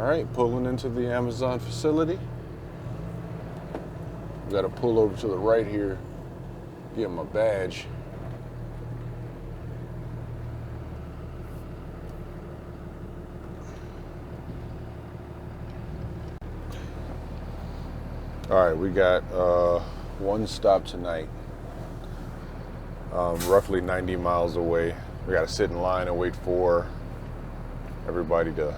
right, pulling into the Amazon facility. Got to pull over to the right here, get my badge. All right, we got one stop tonight, roughly 90 miles away. We got to sit in line and wait for everybody to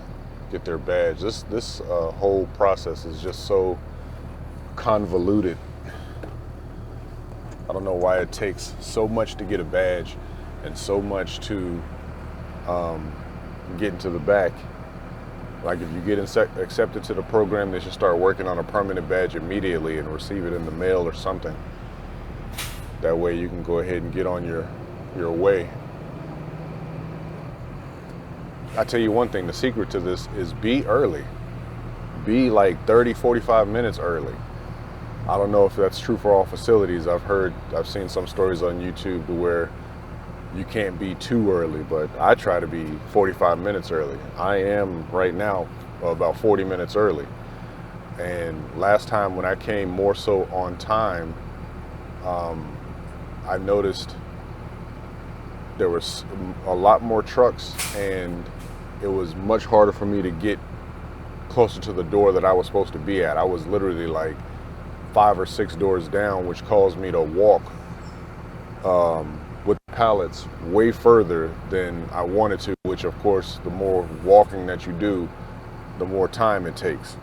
get their badge. This whole process is just so convoluted. I don't know why it takes so much to get a badge and so much to get into the back. Like if you get accepted to the program, they should start working on a permanent badge immediately and receive it in the mail or something. That way you can go ahead and get on your way. I tell you one thing, the secret to this is be early. Be like 30, 45 minutes early. I don't know if that's true for all facilities. I've seen some stories on YouTube to where you can't be too early, but I try to be 45 minutes early. I am right now about 40 minutes early. And last time when I came more so on time, I noticed there was a lot more trucks and it was much harder for me to get closer to the door that I was supposed to be at. I was literally like 5 or 6 doors down, which caused me to walk with pallets way further than I wanted to, which of course, the more walking that you do, the more time it takes.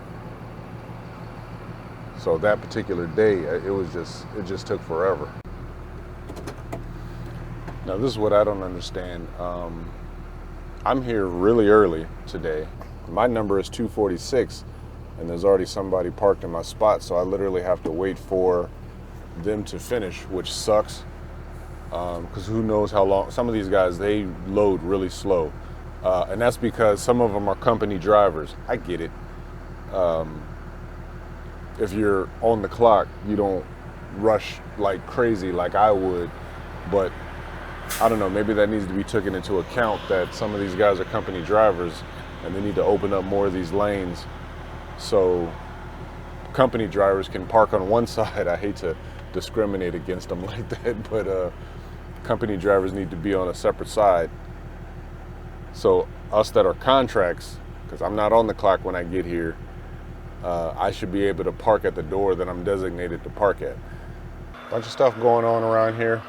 So that particular day, it just took forever. Now this is what I don't understand. I'm here really early today. My number is 246 and there's already somebody parked in my spot, so I literally have to wait for them to finish, which sucks. Because who knows how long. Some of these guys, they load really slow. And that's because some of them are company drivers. I get it. If you're on the clock, you don't rush like crazy like I would. But I don't know, maybe that needs to be taken into account that some of these guys are company drivers and they need to open up more of these lanes so company drivers can park on one side. I hate to discriminate against them like that, but company drivers need to be on a separate side. So us that are contracts, because I'm not on the clock when I get here, I should be able to park at the door that I'm designated to park at. Bunch of stuff going on around here.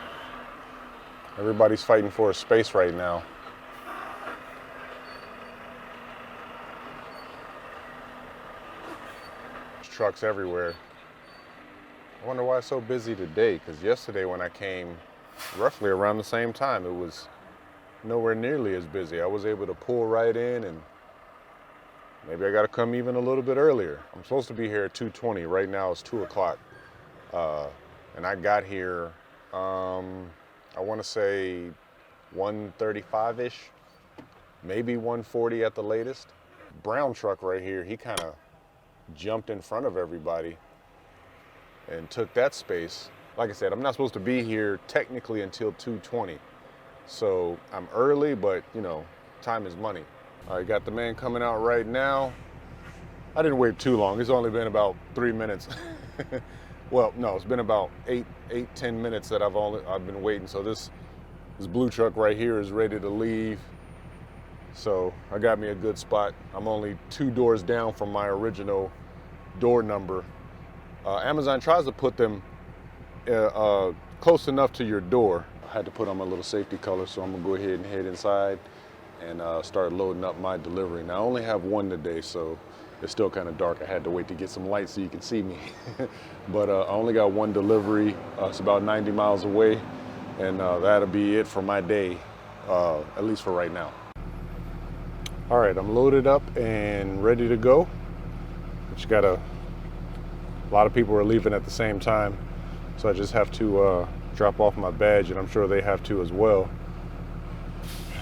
Everybody's fighting for a space right now. There's trucks everywhere. I wonder why it's so busy today, because yesterday when I came roughly around the same time, it was nowhere nearly as busy. I was able to pull right in, and maybe I got to come even a little bit earlier. I'm supposed to be here at 2:20. Right now it's 2 o'clock. And I got here, I want to say 1:35-ish, maybe 1:40 at the latest. Brown truck right here, he kind of jumped in front of everybody and took that space. Like I said, I'm not supposed to be here technically until 2:20. So I'm early, but you know, time is money. All right, got the man coming out right now. I didn't wait too long. It's only been about 3 minutes. Well, no, it's been about 10 minutes that I've been waiting. So this blue truck right here is ready to leave. So I got me a good spot. I'm only 2 doors down from my original door number. Amazon tries to put them close enough to your door. I had to put on my little safety color, so I'm gonna go ahead and head inside and start loading up my delivery. Now I only have one today, so it's still kind of dark. I had to wait to get some light so you can see me. But I only got one delivery. It's about 90 miles away, and that'll be it for my day, at least for right now. All right, I'm loaded up and ready to go. Just got a lot of people are leaving at the same time, so I just have to drop off my badge, and I'm sure they have to as well.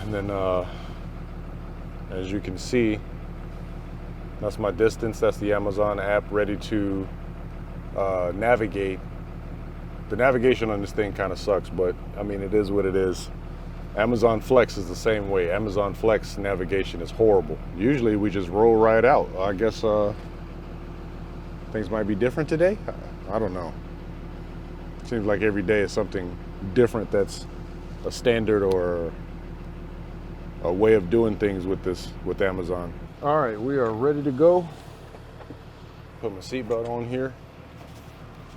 And then, as you can see, that's my distance. That's the Amazon app ready to navigate. The navigation on this thing kind of sucks, but I mean, it is what it is. Amazon Flex is the same way. Amazon Flex navigation is horrible. Usually we just roll right out. I guess things might be different today. I don't know. Seems like every day is something different that's a standard or a way of doing things with Amazon. All right, we are ready to go. Put my seatbelt on here.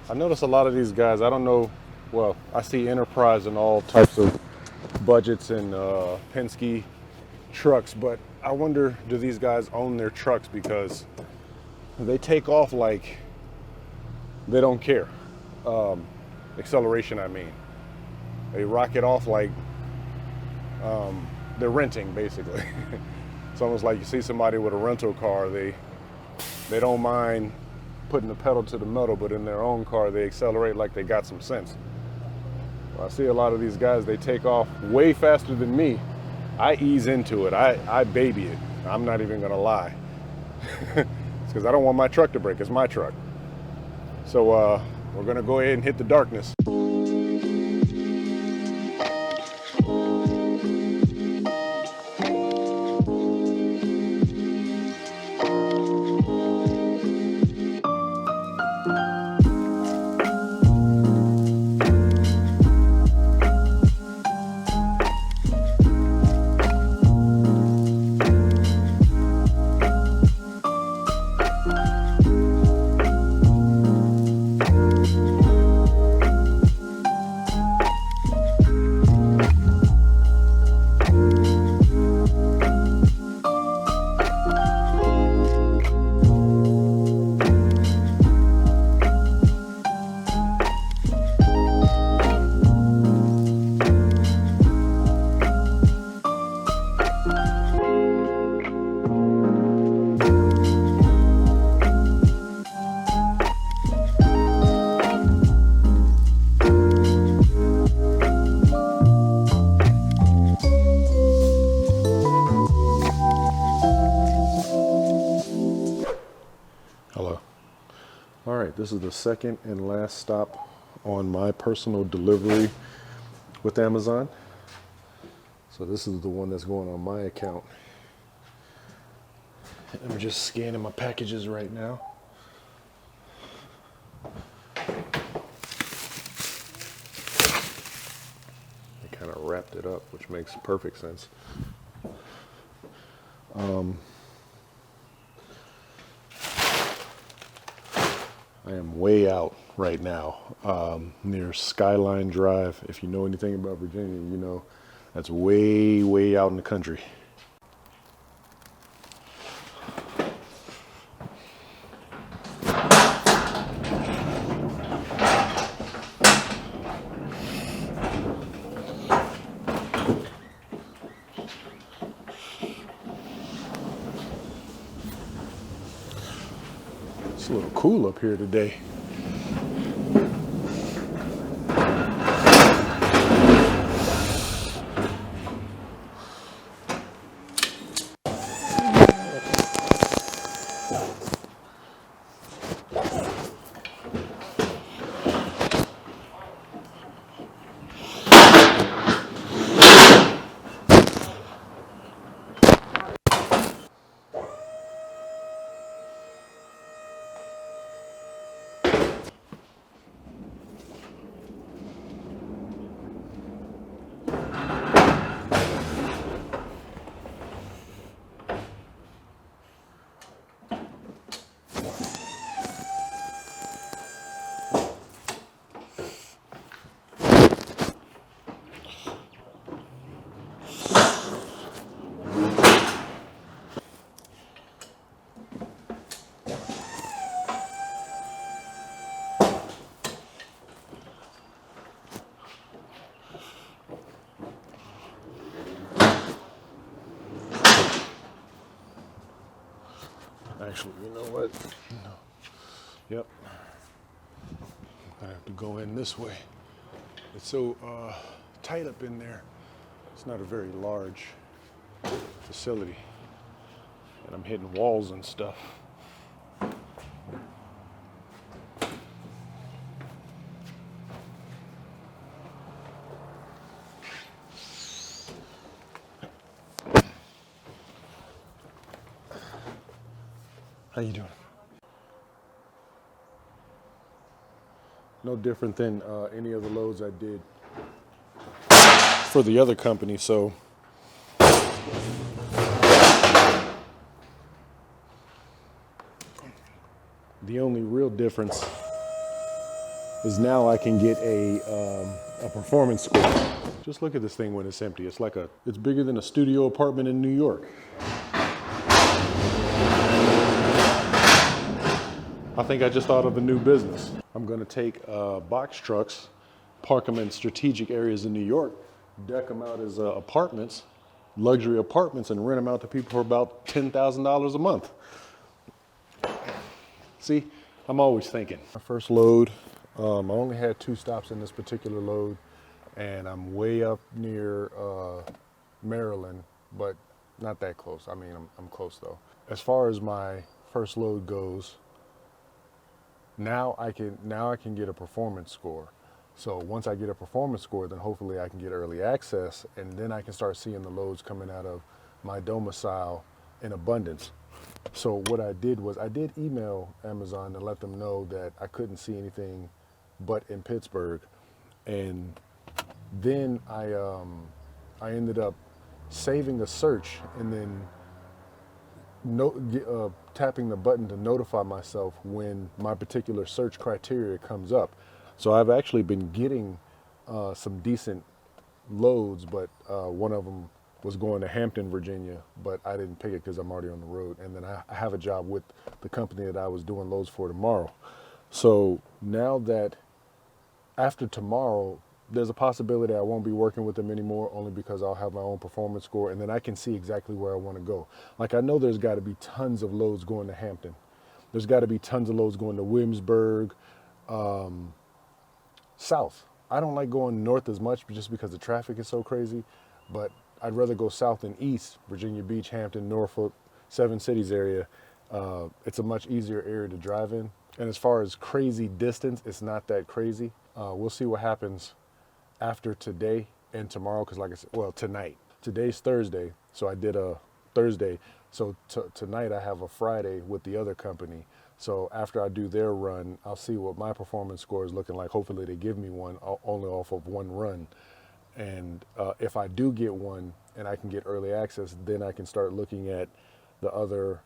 I notice a lot of these guys, I don't know, well, I see Enterprise and all types of budgets and Penske trucks, but I wonder, do these guys own their trucks? Because they take off like they don't care. Acceleration, I mean. They rocket off like they're renting, basically. It's almost like you see somebody with a rental car, they don't mind putting the pedal to the metal, but in their own car, they accelerate like they got some sense. Well, I see a lot of these guys, they take off way faster than me. I ease into it. I baby it. I'm not even gonna lie. It's because I don't want my truck to break. It's my truck. So we're gonna go ahead and hit the darkness. Hello. All right, this is the second and last stop on my personal delivery with Amazon. So this is the one that's going on my account. I'm just scanning my packages right now. They kind of wrapped it up, which makes perfect sense. I am way out right now, near Skyline Drive. If you know anything about Virginia, you know that's way, way out in the country. It's a little cool up here today. Actually, you know what? No. Yep. I'm gonna have to go in this way. It's so tight up in there. It's not a very large facility. And I'm hitting walls and stuff. How you doing? No different than any of the loads I did for the other company. So the only real difference is now I can get a performance score. Just look at this thing when it's empty. It's bigger than a studio apartment in New York. I think I just thought of a new business. I'm gonna take box trucks, park them in strategic areas in New York, deck them out as apartments, luxury apartments, and rent them out to people for about $10,000 a month. See, I'm always thinking. My first load, I only had 2 stops in this particular load, and I'm way up near Maryland, but not that close. I mean, I'm close though. As far as my first load goes, now I can get a performance score. So once I get a performance score, then hopefully I can get early access, and then I can start seeing the loads coming out of my domicile in abundance. So what I did was I did email Amazon to let them know that I couldn't see anything but in Pittsburgh, and then I ended up saving a search and then tapping the button to notify myself when my particular search criteria comes up. So I've actually been getting some decent loads, but one of them was going to Hampton, Virginia, but I didn't pick it because I'm already on the road. And then I have a job with the company that I was doing loads for tomorrow. So now that after tomorrow, there's a possibility I won't be working with them anymore, only because I'll have my own performance score, and then I can see exactly where I want to go. Like, I know there's got to be tons of loads going to Hampton. There's got to be tons of loads going to Williamsburg, south. I don't like going north as much just because the traffic is so crazy, but I'd rather go south than east, Virginia Beach, Hampton, Norfolk, Seven Cities area. It's a much easier area to drive in. And as far as crazy distance, it's not that crazy. We'll see what happens after today and tomorrow, because like I said, well, tonight. Today's Thursday, so I did a Thursday. So tonight I have a Friday with the other company. So after I do their run, I'll see what my performance score is looking like. Hopefully they give me one only off of one run. And if I do get one and I can get early access, then I can start looking at the other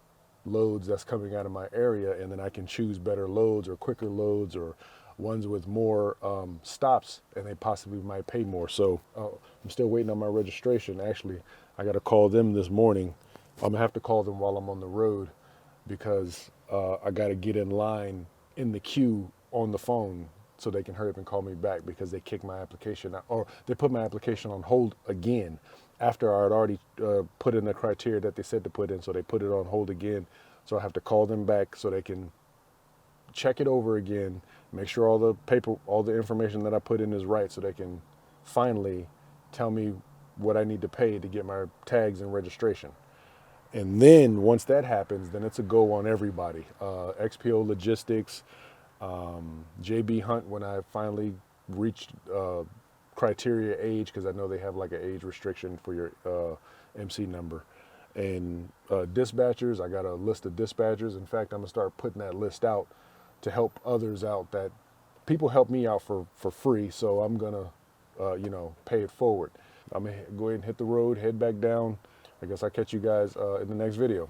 loads that's coming out of my area, and then I can choose better loads or quicker loads or ones with more stops, and they possibly might pay more. So I'm still waiting on my registration. Actually, I got to call them this morning. I'm gonna have to call them while I'm on the road, because I got to get in line in the queue on the phone so they can hurry up and call me back, because they kicked my application out, or they put my application on hold again after I had already put in the criteria that they said to put in. So they put it on hold again. So I have to call them back so they can check it over again, make sure all the information that I put in is right, so they can finally tell me what I need to pay to get my tags and registration. And then once that happens, then it's a go on everybody. XPO Logistics, JB Hunt, when I finally reached criteria age, because I know they have like an age restriction for your MC number. And dispatchers, I got a list of dispatchers. In fact, I'm gonna start putting that list out to help others out. That people help me out for free, so I'm gonna pay it forward. I'm gonna go ahead and hit the road, head back down. I guess I'll catch you guys in the next video.